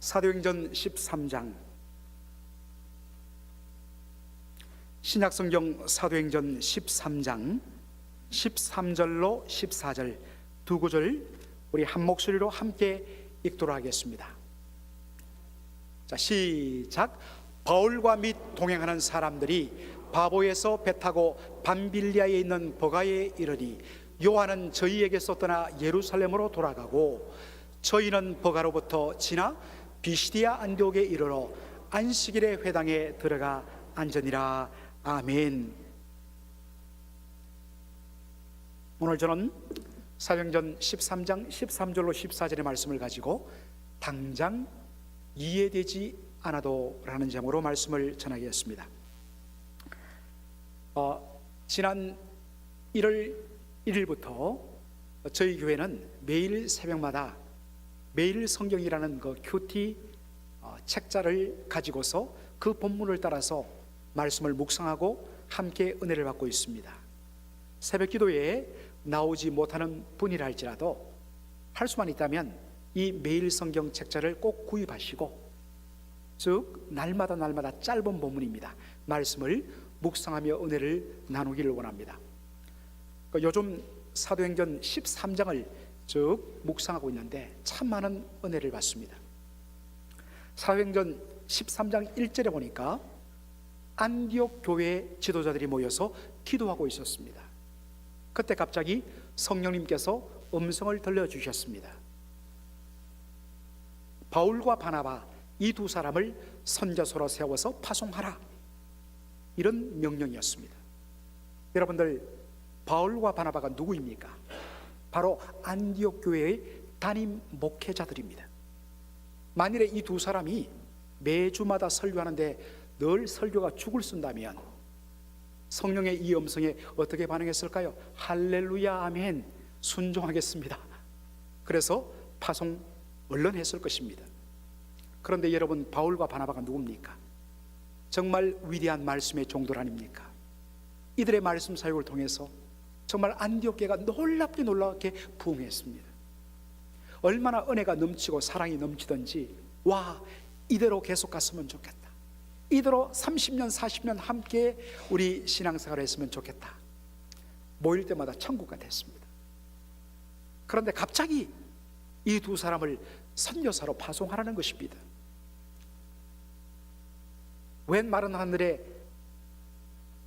사도행전 13장, 신약성경 사도행전 13장 13절로 14절 두 구절 우리 한 목소리로 함께 읽도록 하겠습니다. 자, 시작. 바울과 및 동행하는 사람들이 바보에서 배 타고 밤빌리아에 있는 버가에 이르니 요한은 저희에게서 떠나 예루살렘으로 돌아가고 저희는 버가로부터 지나 비시디아 안디옥에 이르러 안식일의 회당에 들어가 앉으니라. 아멘. 오늘 저는 사도행전 13장 13절로 14절의 말씀을 가지고 당장 이해되지 않아도 라는 제목으로 말씀을 전하겠습니다. 지난 1월 1일부터 저희 교회는 매일 새벽마다 매일 성경이라는 그 큐티 책자를 가지고서 그 본문을 따라서 말씀을 묵상하고 함께 은혜를 받고 있습니다. 새벽 기도에 나오지 못하는 분이라 할지라도 할 수만 있다면 이 매일 성경 책자를 꼭 구입하시고, 즉 날마다 짧은 본문입니다. 말씀을 묵상하며 은혜를 나누기를 원합니다. 요즘 사도행전 13장을 즉 묵상하고 있는데 참 많은 은혜를 받습니다. 사도행전 13장 1절에 보니까 안디옥 교회 지도자들이 모여서 기도하고 있었습니다. 그때 갑자기 성령님께서 음성을 들려주셨습니다. 바울과 바나바 이 두 사람을 선교사로 세워서 파송하라, 이런 명령이었습니다. 여러분들, 바울과 바나바가 누구입니까? 바로 안디옥 교회의 담임 목회자들입니다. 만일에 이 두 사람이 매주마다 설교하는데 늘 설교가 죽을 쓴다면 성령의 이 음성에 어떻게 반응했을까요? 할렐루야, 아멘, 순종하겠습니다. 그래서 파송 얼른 했을 것입니다. 그런데 여러분, 바울과 바나바가 누굽니까? 정말 위대한 말씀의 종들 아닙니까? 이들의 말씀 사역을 통해서 정말 안디옥 교회가 놀랍게 부흥했습니다. 얼마나 은혜가 넘치고 사랑이 넘치던지, 와, 이대로 계속 갔으면 좋겠다, 이대로 30년 40년 함께 우리 신앙생활을 했으면 좋겠다, 모일 때마다 천국가 됐습니다. 그런데 갑자기 이 두 사람을 선교사로 파송하라는 것입니다. 웬 마른 하늘에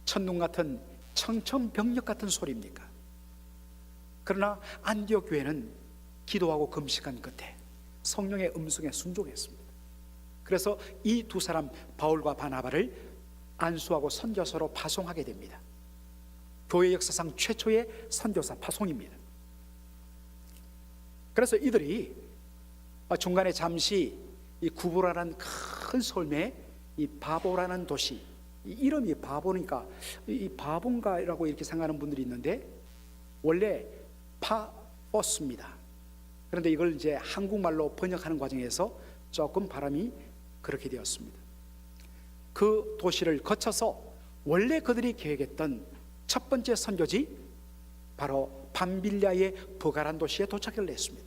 천둥 같은 청천벽력 같은 소리입니까? 그러나 안디옥 교회는 기도하고 금식한 끝에 성령의 음성에 순종했습니다. 그래서 이 두 사람 바울과 바나바를 안수하고 선교사로 파송하게 됩니다. 교회 역사상 최초의 선교사 파송입니다. 그래서 이들이 중간에 잠시 이 구부라는 큰 솔매, 이 바보라는 도시, 이 이름이 바보니까 이 바본가라고 이렇게 생각하는 분들이 있는데 원래 파오스입니다. 그런데 이걸 이제 한국말로 번역하는 과정에서 조금 발음이 그렇게 되었습니다. 그 도시를 거쳐서 원래 그들이 계획했던 첫 번째 선교지, 바로 밤빌리아의 버가란 도시에 도착을 했습니다.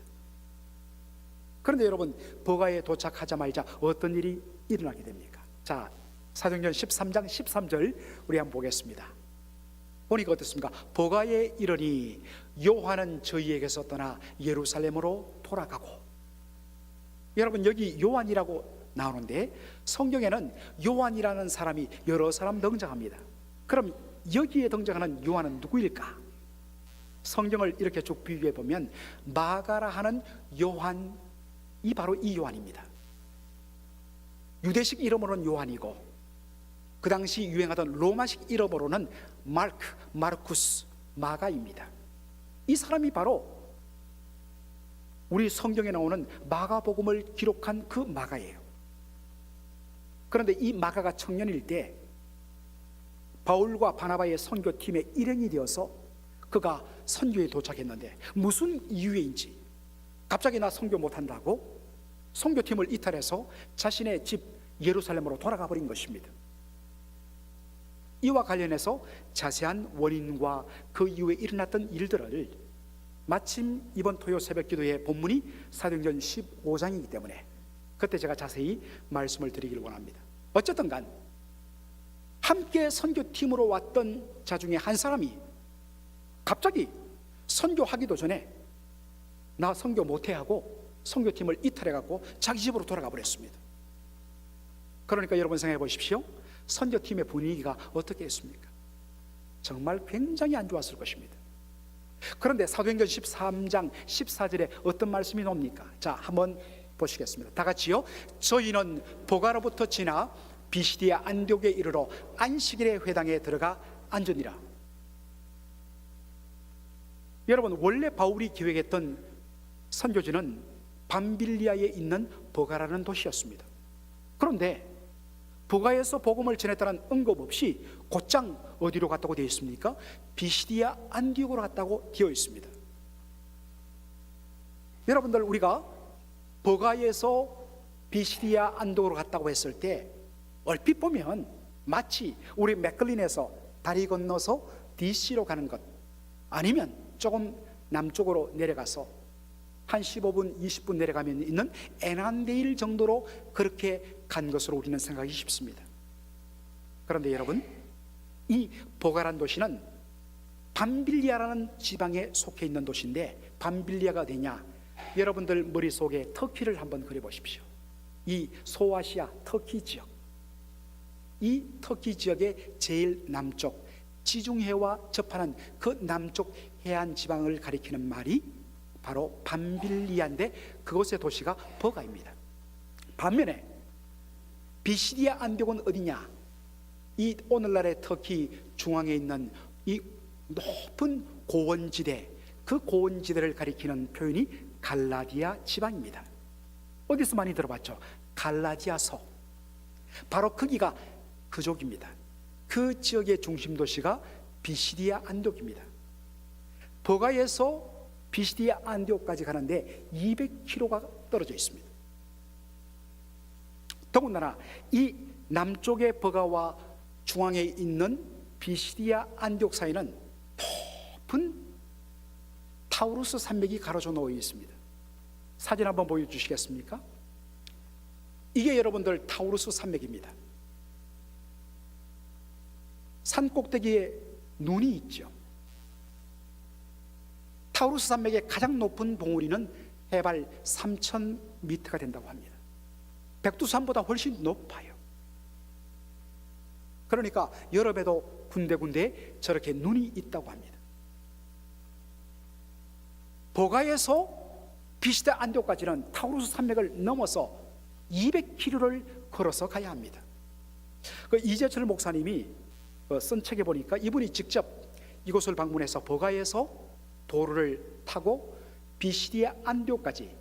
그런데 여러분, 버가에 도착하자마자 어떤 일이 일어나게 됩니까? 자, 사도행전 13장 13절 우리 한번 보겠습니다. 보니까 어떻습니까? 버가에 이르니 요한은 저희에게서 떠나 예루살렘으로 돌아가고. 여러분, 여기 요한이라고 나오는데 성경에는 요한이라는 사람이 여러 사람 등장합니다. 그럼 여기에 등장하는 요한은 누구일까? 성경을 이렇게 쭉 비교해 보면 마가라 하는 요한이 바로 이 요한입니다. 유대식 이름으로는 요한이고 그 당시 유행하던 로마식 이름으로는 마르쿠스, 마가입니다. 이 사람이 바로 우리 성경에 나오는 마가복음을 기록한 그 마가예요. 그런데 이 마가가 청년일 때 바울과 바나바의 선교팀의 일행이 되어서 그가 선교에 도착했는데 무슨 이유인지 갑자기 나 선교 못한다고 선교팀을 이탈해서 자신의 집 예루살렘으로 돌아가 버린 것입니다. 이와 관련해서 자세한 원인과 그 이후에 일어났던 일들을 마침 이번 토요 새벽 기도의 본문이 사도행전 15장이기 때문에 그때 제가 자세히 말씀을 드리기를 원합니다. 어쨌든 간 함께 선교팀으로 왔던 자 중에 한 사람이 갑자기 선교하기도 전에 나 선교 못해 하고 선교팀을 이탈해 갖고 자기 집으로 돌아가 버렸습니다. 그러니까 여러분 생각해 보십시오. 선교팀의 분위기가 어떻게 했습니까? 정말 굉장히 안 좋았을 것입니다. 그런데 사도행전 13장 14절에 어떤 말씀이 나옵니까? 자, 한번 보시겠습니다. 다 같이요. 저희는 보가로부터 지나 비시디아 안디옥에 이르러 안식일의 회당에 들어가 앉으니라. 여러분, 원래 바울이 계획했던 선교지는 밤빌리아에 있는 보가라는 도시였습니다. 그런데 보가에서 복음을 전했다는 언급 없이 곧장 어디로 갔다고 되어 있습니까? 비시디아 안디옥으로 갔다고 되어 있습니다. 여러분들, 우리가 보가에서 비시디아 안디옥으로 갔다고 했을 때 얼핏 보면 마치 우리 맥클린에서 다리 건너서 DC로 가는 것, 아니면 조금 남쪽으로 내려가서 한 15분, 20분 내려가면 있는 에난데일 정도로 그렇게 간 것으로 우리는 생각하기 쉽습니다. 그런데 여러분, 이 보가란 도시는 밤빌리아라는 지방에 속해 있는 도시인데, 밤빌리아가 어디냐? 여러분들 머릿속에 터키를 한번 그려보십시오. 이 소아시아 터키 지역, 이 터키 지역의 제일 남쪽, 지중해와 접하는 그 남쪽 해안 지방을 가리키는 말이 바로 밤빌리아인데, 그곳의 도시가 버가입니다. 반면에 비시디아 안디옥은 어디냐? 이 오늘날의 터키 중앙에 있는 이 높은 고원지대, 그 고원지대를 가리키는 표현이 갈라디아 지방입니다. 어디서 많이 들어봤죠? 갈라디아서. 바로 거기가 그쪽입니다. 그 지역의 중심 도시가 비시디아 안디옥입니다. 버가에서 비시디아 안디옥까지 가는데 200km가 떨어져 있습니다. 더군다나 이 남쪽의 버가와 중앙에 있는 비시디아 안디옥 사이는 높은 타우루스 산맥이 가로져 놓여 있습니다. 사진 한번 보여주시겠습니까? 이게 여러분들 타우루스 산맥입니다. 산 꼭대기에 눈이 있죠. 타우루스 산맥의 가장 높은 봉우리는 해발 3,000m가 된다고 합니다. 백두산보다 훨씬 높아요. 그러니까 여름에도 군데군데 저렇게 눈이 있다고 합니다. 보가에서 비시디아 안디옥까지는 타우루스 산맥을 넘어서 200km를 걸어서 가야 합니다. 그 이재철 목사님이 쓴 책에 보니까 이분이 직접 이곳을 방문해서 보가에서 도로를 타고 비시디아 안디옥까지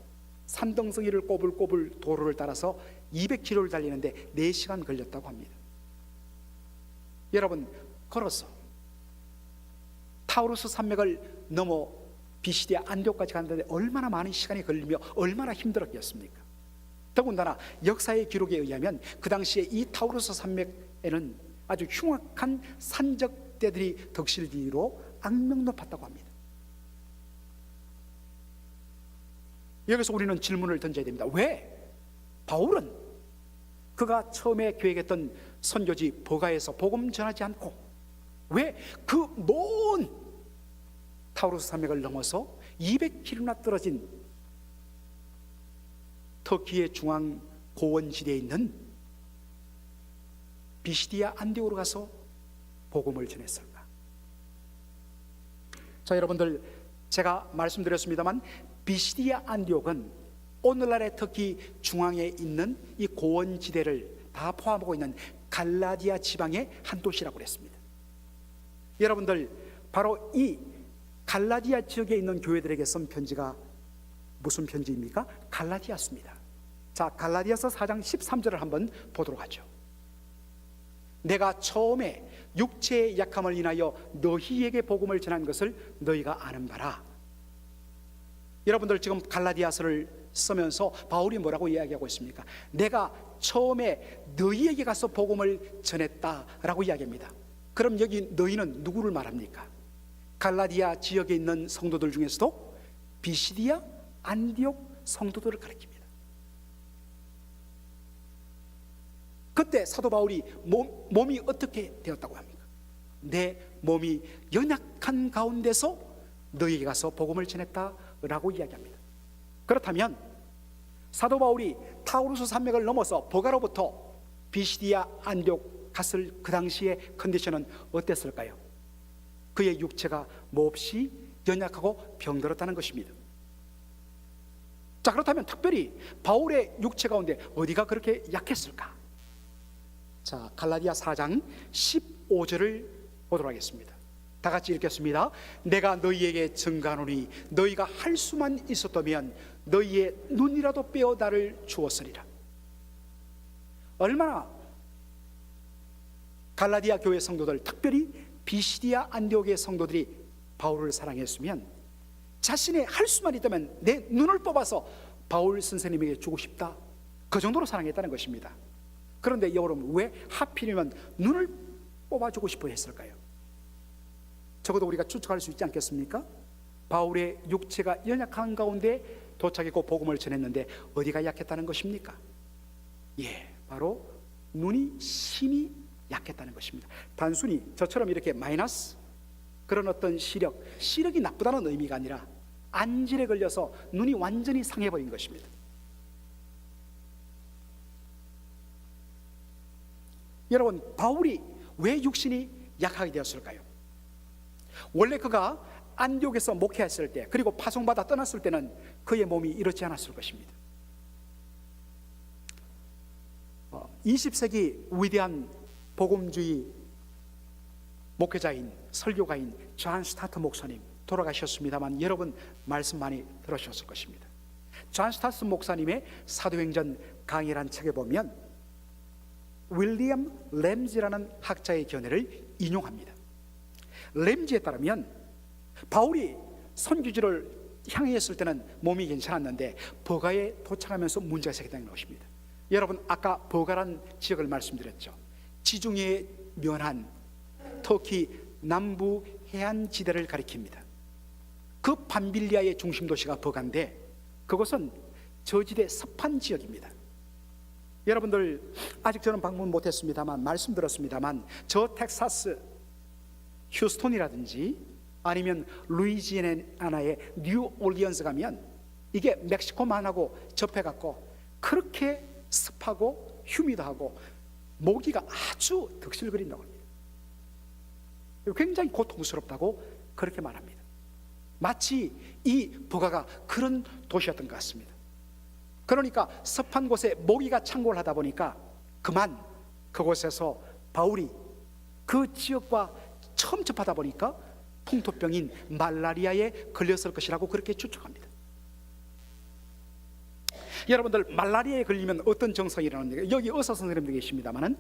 산등성이를 꼬불꼬불 도로를 따라서 200km를 달리는데 4시간 걸렸다고 합니다. 여러분, 걸어서 타우루스 산맥을 넘어 비시디아 안디옥까지 가는데 얼마나 많은 시간이 걸리며 얼마나 힘들었겠습니까? 더군다나 역사의 기록에 의하면 그 당시에 이 타우루스 산맥에는 아주 흉악한 산적대들이 덕실 뒤로 악명 높았다고 합니다. 여기서 우리는 질문을 던져야 됩니다. 왜 바울은 그가 처음에 계획했던 선교지 버가에서 복음 전하지 않고 왜 그 먼 타우루스 산맥을 넘어서 200km나 떨어진 터키의 중앙 고원지대에 있는 비시디아 안디옥으로 가서 복음을 전했을까? 자, 여러분들, 제가 말씀드렸습니다만 비시디아 안디옥은 오늘날의 터키 중앙에 있는 이 고원지대를 다 포함하고 있는 갈라디아 지방의 한 도시라고 그랬습니다. 여러분들, 바로 이 갈라디아 지역에 있는 교회들에게 쓴 편지가 무슨 편지입니까? 갈라디아서입니다. 자, 갈라디아서 4장 13절을 한번 보도록 하죠. 내가 처음에 육체의 약함을 인하여 너희에게 복음을 전한 것을 너희가 아는 바라. 여러분들, 지금 갈라디아서를 쓰면서 바울이 뭐라고 이야기하고 있습니까? 내가 처음에 너희에게 가서 복음을 전했다라고 이야기합니다. 그럼 여기 너희는 누구를 말합니까? 갈라디아 지역에 있는 성도들 중에서도 비시디아 안디옥 성도들을 가리킵니다. 그때 사도 바울이 몸이 어떻게 되었다고 합니까? 내 몸이 연약한 가운데서 너희에게 가서 복음을 전했다라고 이야기합니다. 그렇다면 사도 바울이 타우루스 산맥을 넘어서 버가로부터 비시디아 안디옥 갔을 그 당시의 컨디션은 어땠을까요? 그의 육체가 몹시 연약하고 병들었다는 것입니다. 자, 그렇다면 특별히 바울의 육체 가운데 어디가 그렇게 약했을까? 자, 갈라디아 4장 15절을 보도록 하겠습니다. 다 같이 읽겠습니다. 내가 너희에게 증가하노니 너희가 할 수만 있었다면 너희의 눈이라도 빼어 나를 주었으리라. 얼마나 갈라디아 교회 성도들, 특별히 비시디아 안디옥의 성도들이 바울을 사랑했으면 자신의 할 수만 있다면 내 눈을 뽑아서 바울 선생님에게 주고 싶다, 그 정도로 사랑했다는 것입니다. 그런데 여러분, 왜 하필이면 눈을 뽑아주고 싶어 했을까요? 적어도 우리가 추측할 수 있지 않겠습니까? 바울의 육체가 연약한 가운데 도착했고 복음을 전했는데 어디가 약했다는 것입니까? 예, 바로 눈이 심히 약했다는 것입니다. 단순히 저처럼 이렇게 마이너스 그런 어떤 시력이 나쁘다는 의미가 아니라 안질에 걸려서 눈이 완전히 상해버린 것입니다. 여러분, 바울이 왜 육신이 약하게 되었을까요? 원래 그가 안디옥에서 목회했을 때, 그리고 파송받아 떠났을 때는 그의 몸이 이렇지 않았을 것입니다. 20세기 위대한 복음주의 목회자인 설교가인 존 스타트 목사님 돌아가셨습니다만 여러분 말씀 많이 들으셨을 것입니다. 존 스타트 목사님의 사도행전 강의란 책에 보면 윌리엄 램지라는 학자의 견해를 인용합니다. 램지에 따르면 바울이 선교지를 향했을 때는 몸이 괜찮았는데 버가에 도착하면서 문제가 생겼다는 것입니다. 여러분, 아까 버가란 지역을 말씀드렸죠. 지중해에 면한 터키 남부 해안지대를 가리킵니다. 그 밤빌리아의 중심 도시가 버가인데 그것은 저지대 습한 지역입니다. 여러분들 아직 저는 방문 못했습니다만 말씀드렸습니다만 저 텍사스 휴스톤이라든지 아니면 루이지애나의 뉴올리언스 가면 이게 멕시코만하고 접해갖고 그렇게 습하고 휴미드하고 모기가 아주 득실거린다고 합니다. 굉장히 고통스럽다고 그렇게 말합니다. 마치 이 버가가 그런 도시였던 것 같습니다. 그러니까 습한 곳에 모기가 창궐 하다 보니까 그만 그곳에서 바울이 그 지역과 처음 접하다 보니까 풍토병인 말라리아에 걸렸을 것이라고 그렇게 추측합니다. 여러분들, 말라리아에 걸리면 어떤 증상이 일어납니까? 여기 의사 선생님들 계십니다만은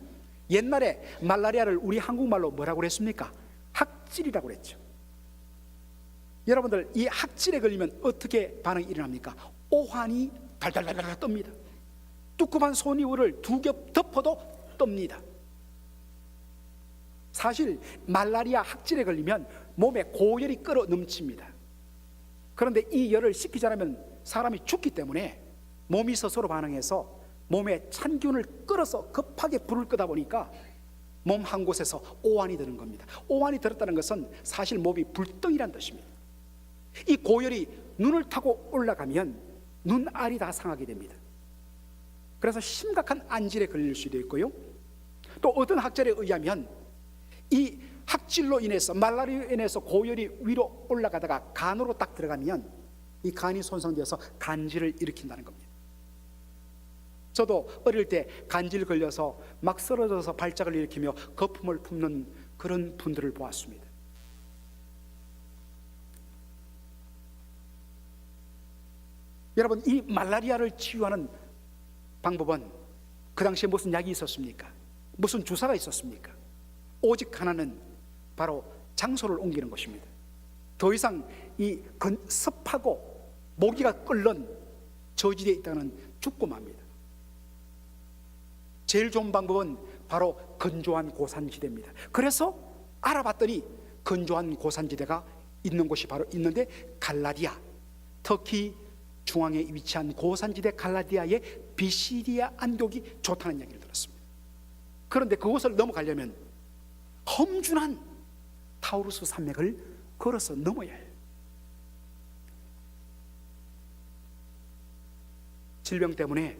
옛날에 말라리아를 우리 한국말로 뭐라고 그랬습니까? 학질이라고 그랬죠. 여러분들, 이 학질에 걸리면 어떻게 반응이 일어납니까? 오한이 달달달달 뜹니다. 두꺼운 손이울을 두 겹 덮어도 뜹니다. 사실 말라리아 학질에 걸리면 몸에 고열이 끓어 넘칩니다. 그런데 이 열을 식히지 않으면 사람이 죽기 때문에 몸이 스스로 반응해서 몸에 찬 기운을 끌어서 급하게 불을 끄다 보니까 몸 한 곳에서 오한이 드는 겁니다. 오한이 들었다는 것은 사실 몸이 불덩이란 뜻입니다. 이 고열이 눈을 타고 올라가면 눈알이 다 상하게 됩니다. 그래서 심각한 안질에 걸릴 수도 있고요, 또 어떤 학자에 의하면 이 학질로 인해서 말라리아로 인해서 고열이 위로 올라가다가 간으로 딱 들어가면 이 간이 손상되어서 간질을 일으킨다는 겁니다. 저도 어릴 때 간질 걸려서 막 쓰러져서 발작을 일으키며 거품을 품는 그런 분들을 보았습니다. 여러분, 이 말라리아를 치유하는 방법은 그 당시에 무슨 약이 있었습니까? 무슨 주사가 있었습니까? 오직 하나는 바로 장소를 옮기는 것입니다. 더 이상 이 습하고 모기가 끓는 저지대에 있다는 죽고 맙니다. 제일 좋은 방법은 바로 건조한 고산지대입니다. 그래서 알아봤더니 건조한 고산지대가 있는 곳이 바로 있는데 갈라디아, 터키 중앙에 위치한 고산지대 갈라디아의 비시디아 안디옥이 좋다는 이야기를 들었습니다. 그런데 그곳을 넘어가려면 험준한 타우루스 산맥을 걸어서 넘어야 해요. 질병 때문에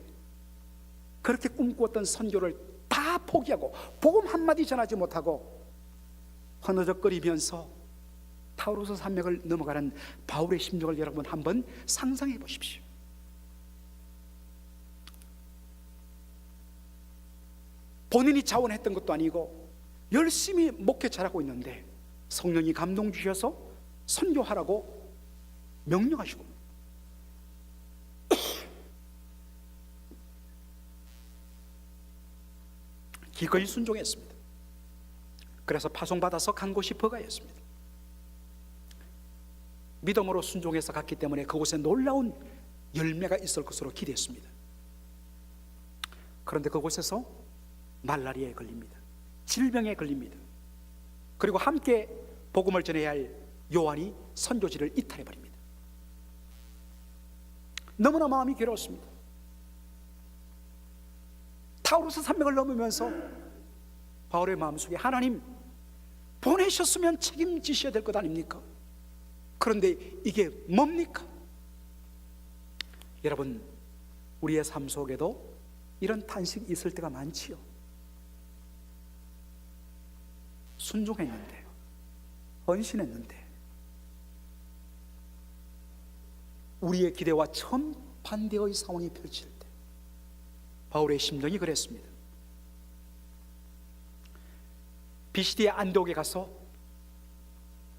그렇게 꿈꾸었던 선교를 다 포기하고 복음 한마디 전하지 못하고 허느적거리면서 타우루스 산맥을 넘어가는 바울의 심정을 여러분 한번 상상해 보십시오. 본인이 자원했던 것도 아니고 열심히 목회 잘하고 있는데 성령이 감동 주셔서 선교하라고 명령하시고 기꺼이 순종했습니다. 그래서 파송받아서 간 곳이 버가였습니다. 믿음으로 순종해서 갔기 때문에 그곳에 놀라운 열매가 있을 것으로 기대했습니다. 그런데 그곳에서 말라리아에 걸립니다. 질병에 걸립니다. 그리고 함께 복음을 전해야 할 요한이 선교지를 이탈해버립니다. 너무나 마음이 괴로웠습니다. 타우루스 산맥을 넘으면서 바울의 마음속에 하나님 보내셨으면 책임지셔야 될 것 아닙니까? 그런데 이게 뭡니까? 여러분, 우리의 삶 속에도 이런 탄식이 있을 때가 많지요. 순종했는데, 헌신했는데 우리의 기대와 정반대의 상황이 펼칠 때 바울의 심정이 그랬습니다. 비시디아 안독에 가서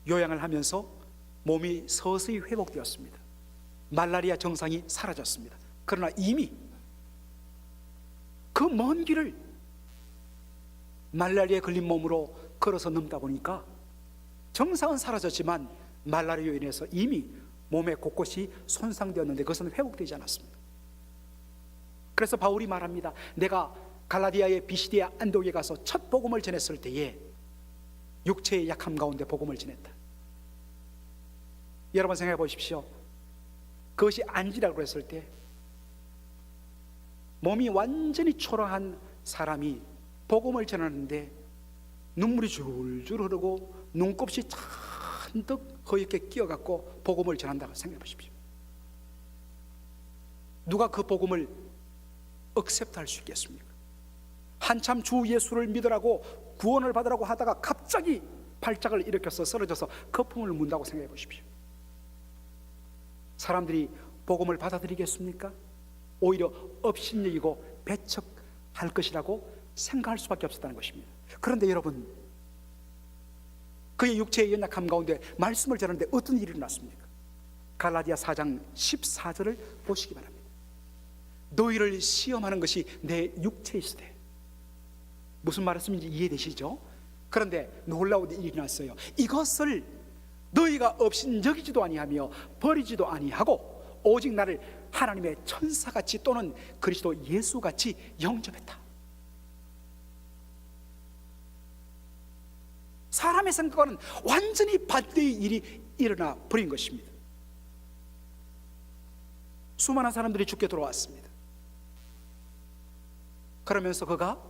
요양을 하면서 몸이 서서히 회복되었습니다. 말라리아 증상이 사라졌습니다. 그러나 이미 그 먼 길을 말라리아에 걸린 몸으로 걸어서 넘다 보니까 증상은 사라졌지만 말라리아로 인해서 이미 몸의 곳곳이 손상되었는데 그것은 회복되지 않았습니다. 그래서 바울이 말합니다. 내가 갈라디아의 비시디아 안독에 가서 첫 복음을 전했을 때에 육체의 약함 가운데 복음을 전했다. 여러분 생각해 보십시오. 그것이 안지라고 했을 때 몸이 완전히 초라한 사람이 복음을 전하는데 눈물이 줄줄 흐르고 눈곱이 잔뜩 허옇게 끼어갖고 복음을 전한다고 생각해 보십시오. 누가 그 복음을 억셉트할 수 있겠습니까? 한참 주 예수를 믿으라고 구원을 받으라고 하다가 갑자기 발작을 일으켜서 쓰러져서 거품을 문다고 생각해 보십시오. 사람들이 복음을 받아들이겠습니까? 오히려 업신여기고 배척할 것이라고 생각할 수밖에 없었다는 것입니다. 그런데 여러분, 그의 육체의 연약함 가운데 말씀을 전하는데 어떤 일이 일어났습니까? 갈라디아 4장 14절을 보시기 바랍니다. 너희를 시험하는 것이 내 육체이시되. 무슨 말씀인지 이해되시죠? 그런데 놀라운 일이 일어났어요. 이것을 너희가 업신여기지도 아니하며 버리지도 아니하고 오직 나를 하나님의 천사같이 또는 그리스도 예수같이 영접했다. 사람의 생각과는 완전히 반대의 일이 일어나 버린 것입니다. 수많은 사람들이 죽게 돌아왔습니다. 그러면서 그가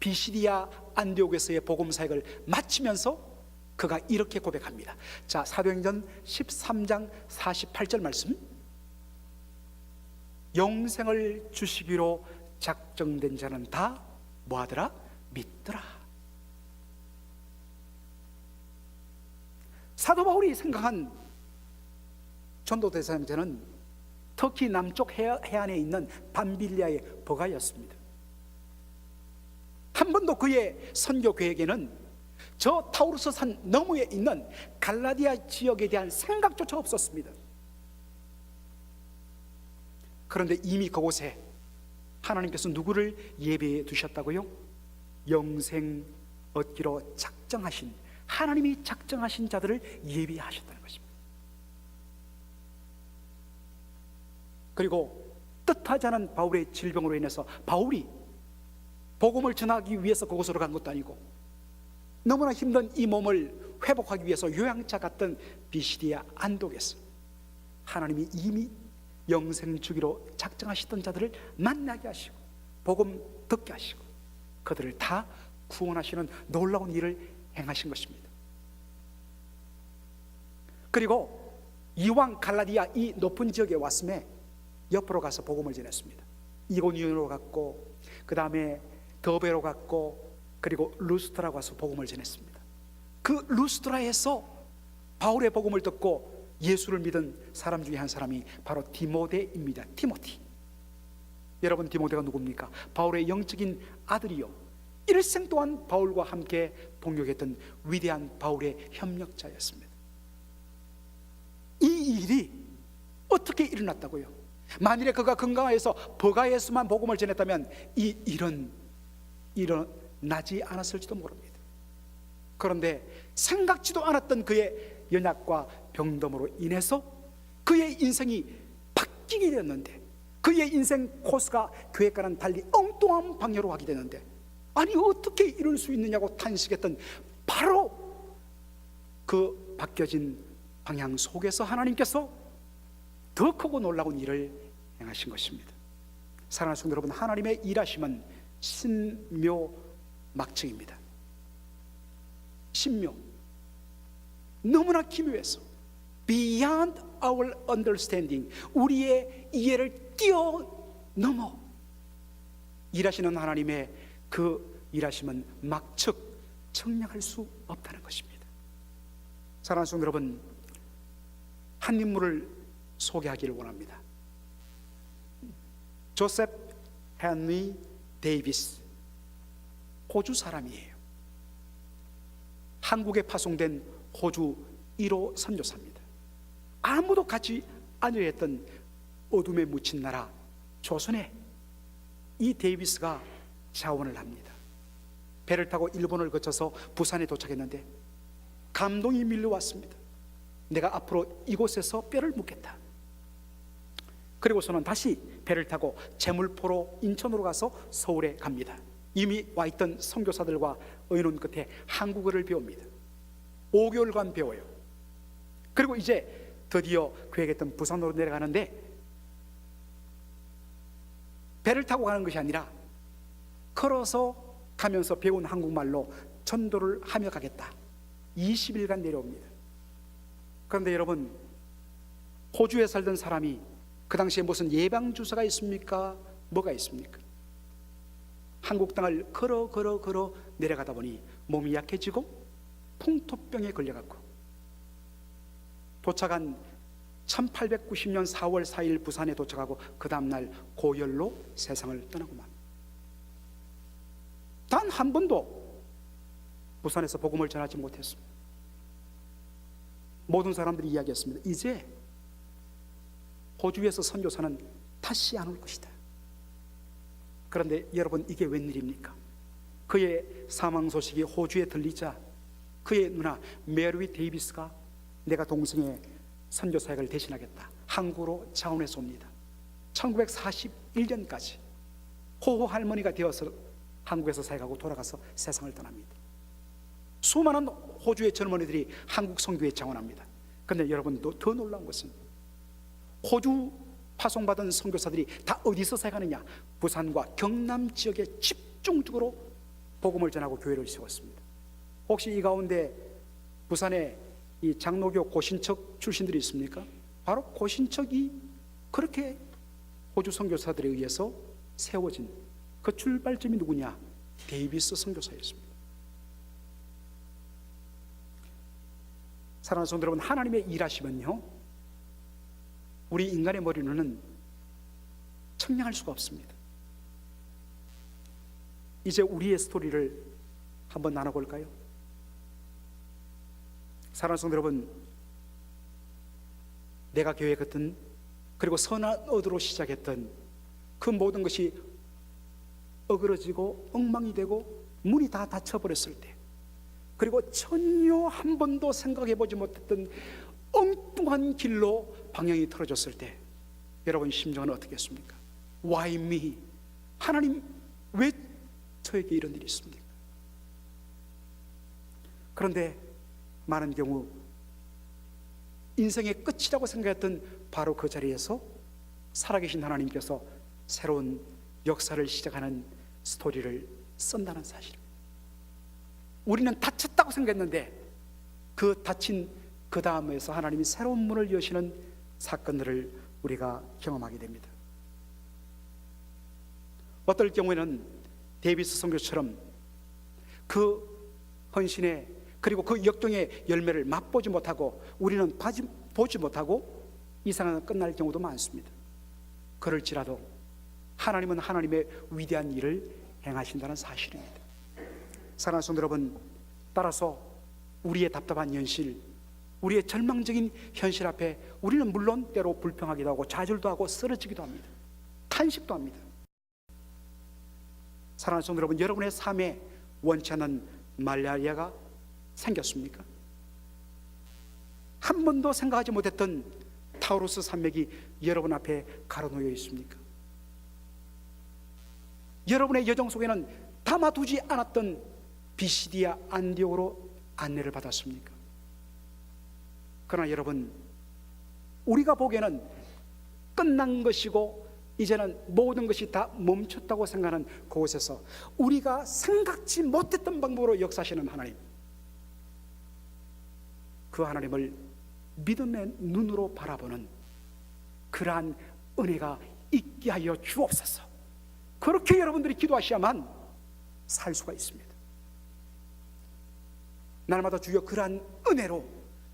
비시디아 안디옥에서의 복음 사역을 마치면서 그가 이렇게 고백합니다. 자, 사도행전 13장 48절 말씀. 영생을 주시기로 작정된 자는 다 뭐하더라? 믿더라. 사도 바울이 생각한 전도 대상자는 터키 남쪽 해안에 있는 밤빌리아의 버가였습니다. 한 번도 그의 선교 계획에는 저 타우루스 산 너머에 있는 갈라디아 지역에 대한 생각조차 없었습니다. 그런데 이미 그곳에 하나님께서 누구를 예배해 두셨다고요? 영생 얻기로 작정하신, 하나님이 작정하신 자들을 예비하셨다는 것입니다. 그리고 뜻하지 않은 바울의 질병으로 인해서 바울이 복음을 전하기 위해서 그곳으로 간 것도 아니고 너무나 힘든 이 몸을 회복하기 위해서 요양차 갔던 비시디아 안독에서 하나님이 이미 영생 주기로 작정하시던 자들을 만나게 하시고 복음 듣게 하시고 그들을 다 구원하시는 놀라운 일을 행하신 것입니다. 그리고 이왕 갈라디아 이 높은 지역에 왔음에 옆으로 가서 복음을 전했습니다. 이고니온으로 갔고, 그 다음에 더베로 갔고, 그리고 루스트라 가서 복음을 전했습니다. 그 루스트라에서 바울의 복음을 듣고 예수를 믿은 사람 중에 한 사람이 바로 디모데입니다. 티모티. 여러분, 디모데가 누굽니까? 바울의 영적인 아들이요, 일생 동안 바울과 함께 동역했던 위대한 바울의 협력자였습니다. 이 일이 어떻게 일어났다고요? 만일에 그가 건강해서 버가에서만 복음을 전했다면 이 일은 일어나지 않았을지도 모릅니다. 그런데 생각지도 않았던 그의 연약과 병듦으로 인해서 그의 인생이 바뀌게 되었는데, 그의 인생 코스가 교회과는 달리 엉뚱한 방향으로 가게 되는데, 아니 어떻게 이럴 수 있느냐고 탄식했던 바로 그 바뀌어진 방향 속에서 하나님께서 더 크고 놀라운 일을 행하신 것입니다. 사랑하는 성도 여러분, 하나님의 일하심은 신묘막측입니다. 신묘, 너무나 기묘해서 beyond our understanding, 우리의 이해를 뛰어넘어 일하시는 하나님의 그 일하심은 막측, 청량할 수 없다는 것입니다. 사랑하는 성도 여러분, 한 인물을 소개하기를 원합니다. 조셉 헨리 데이비스, 호주 사람이에요. 한국에 파송된 호주 1호 선교사입니다. 아무도 같이 아니려 했던 어둠에 묻힌 나라 조선에 이 데이비스가 자원을 합니다. 배를 타고 일본을 거쳐서 부산에 도착했는데 감동이 밀려왔습니다. 내가 앞으로 이곳에서 뼈를 묻겠다. 그리고서는 다시 배를 타고 제물포로 인천으로 가서 서울에 갑니다. 이미 와 있던 선교사들과 의논 끝에 한국어를 배웁니다. 5개월간 배워요. 그리고 이제 드디어 계획했던 부산으로 내려가는데, 배를 타고 가는 것이 아니라 걸어서 가면서 배운 한국말로 전도를 하며 가겠다. 20일간 내려옵니다. 그런데 여러분, 호주에 살던 사람이 그 당시에 무슨 예방주사가 있습니까? 뭐가 있습니까? 한국 땅을 걸어 내려가다 보니 몸이 약해지고 풍토병에 걸려갔고, 도착한 1890년 4월 4일 부산에 도착하고 그 다음날 고열로 세상을 떠나고만, 단 한 번도 부산에서 복음을 전하지 못했습니다. 모든 사람들이 이야기했습니다. 이제 호주에서 선교사는 다시 안 올 것이다. 그런데 여러분, 이게 웬일입니까? 그의 사망 소식이 호주에 들리자 그의 누나 메리 데이비스가 내가 동생의 선교 사역을 대신하겠다, 한국으로 자원해서 옵니다. 1941년까지 호호 할머니가 되어서 한국에서 사역하고 돌아가서 세상을 떠납니다. 수많은 호주의 젊은이들이 한국 선교에 자원합니다. 그런데 여러분, 더 놀라운 것은 호주 파송받은 선교사들이 다 어디서 사역하느냐? 부산과 경남 지역에 집중적으로 복음을 전하고 교회를 세웠습니다. 혹시 이 가운데 부산에 이 장로교 고신척 출신들이 있습니까? 바로 고신척이 그렇게 호주 선교사들에 의해서 세워진 그 출발점이 누구냐? 데이비스 선교사였습니다. 사랑하는 성도 여러분, 하나님의 일하시면요, 우리 인간의 머리로는 청량할 수가 없습니다. 이제 우리의 스토리를 한번 나눠볼까요? 사랑하는 성도 여러분, 내가 계획했던, 그리고 선한 의도로 시작했던 그 모든 것이 어그러지고 엉망이 되고 문이 다 닫혀버렸을 때, 그리고 전혀 한 번도 생각해보지 못했던 엉뚱한 길로 방향이 틀어졌을 때, 여러분 심정은 어떻겠습니까? Why me? 하나님, 왜 저에게 이런 일이 있습니까? 그런데 많은 경우 인생의 끝이라고 생각했던 바로 그 자리에서 살아계신 하나님께서 새로운 역사를 시작하는 스토리를 쓴다는 사실입니다. 우리는 다쳤다고 생각했는데 그 다친 그 다음에서 하나님이 새로운 문을 여시는 사건들을 우리가 경험하게 됩니다. 어떨 경우에는 데이비스 선교처럼 그 헌신의 그리고 그 역경의 열매를 맛보지 못하고 우리는 보지 못하고 이 생활은 끝날 경우도 많습니다. 그럴지라도 하나님은 하나님의 위대한 일을 행하신다는 사실입니다. 사랑하는 성도 여러분, 따라서 우리의 답답한 현실, 우리의 절망적인 현실 앞에 우리는 물론 때로 불평하기도 하고 좌절도 하고 쓰러지기도 합니다. 탄식도 합니다. 사랑하는 성도 여러분, 여러분의 삶에 원치 않는 말라리아가 생겼습니까? 한 번도 생각하지 못했던 타우루스 산맥이 여러분 앞에 가로놓여 있습니까? 여러분의 여정 속에는 담아두지 않았던 비시디아 안디옥으로 안내를 받았습니까? 그러나 여러분, 우리가 보기에는 끝난 것이고 이제는 모든 것이 다 멈췄다고 생각하는 그곳에서 우리가 생각지 못했던 방법으로 역사하시는 하나님, 그 하나님을 믿음의 눈으로 바라보는 그러한 은혜가 있게 하여 주옵소서. 그렇게 여러분들이 기도하셔야만 살 수가 있습니다. 날마다 주여 그러한 은혜로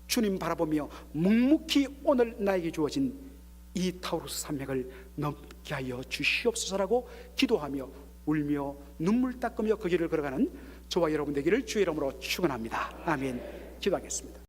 주님 바라보며 묵묵히 오늘 나에게 주어진 이 타우루스 산맥을 넘게 하여 주시옵소서라고 기도하며 울며 눈물 닦으며 그 길을 걸어가는 저와 여러분 되기를 주의 이름으로 축원합니다. 아멘. 기도하겠습니다.